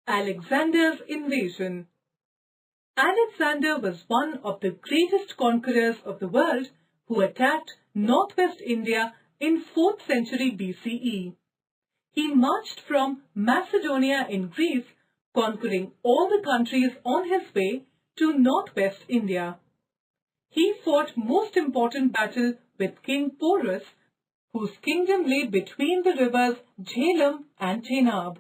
Alexander's invasion. Alexander was one of the greatest conquerors of the world who attacked northwest India in 4th century BCE. He marched from Macedonia in Greece, conquering all the countries on his way to northwest India. He fought most important battle with King Porus, whose kingdom lay between the rivers Jhelum and Chenab.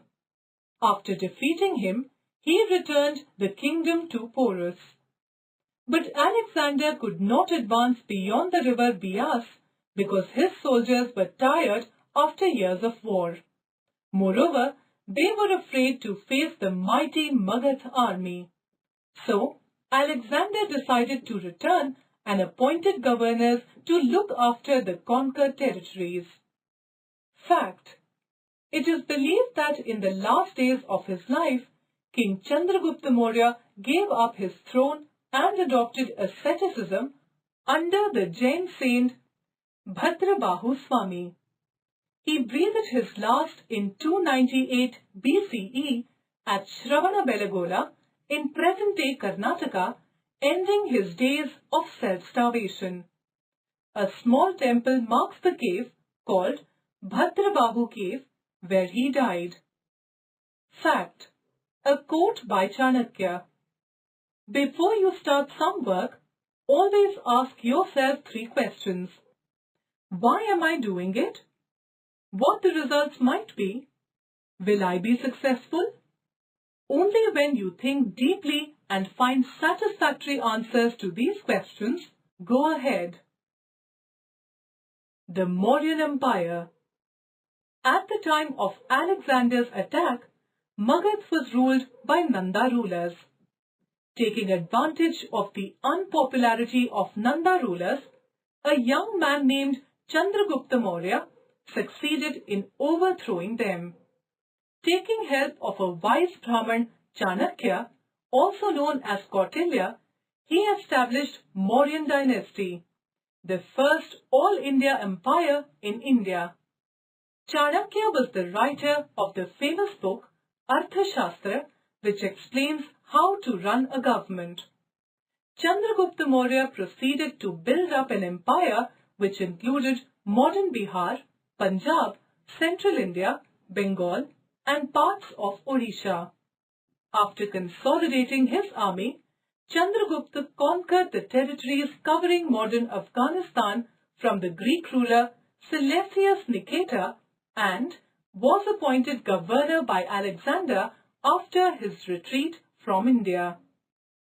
After defeating him, he returned the kingdom to Porus. But Alexander could not advance beyond the river Bias because his soldiers were tired after years of war. Moreover, they were afraid to face the mighty Magadha army. So, Alexander decided to return and appointed governors to look after the conquered territories. Fact: it is believed that in the last days of his life, King Chandragupta Maurya gave up his throne and adopted asceticism under the Jain saint Bhadrabahu Swami. He breathed his last in 298 BCE at Shravanabelagola in present-day Karnataka, ending his days of self-starvation. A small temple marks the cave called Bhadrabahu Cave where he died. Fact: a quote by Chanakya. Before you start some work, always ask yourself 3 questions. Why am I doing it? What the results might be? Will I be successful? Only when you think deeply and find satisfactory answers to these questions, go ahead. The Mauryan Empire. At the time of Alexander's attack, Magadha was ruled by Nanda rulers. Taking advantage of the unpopularity of Nanda rulers, a young man named Chandragupta Maurya succeeded in overthrowing them. Taking help of a wise Brahmin, Chanakya, also known as Kautilya, he established Mauryan dynasty, the first all-India empire in India. Chanakya was the writer of the famous book Arthashastra, which explains how to run a government. Chandragupta Maurya proceeded to build up an empire which included modern Bihar, Punjab, Central India, Bengal, and parts of Odisha. After consolidating his army, Chandragupta conquered the territories covering modern Afghanistan from the Greek ruler Seleucus Nicator and was appointed governor by Alexander after his retreat from India.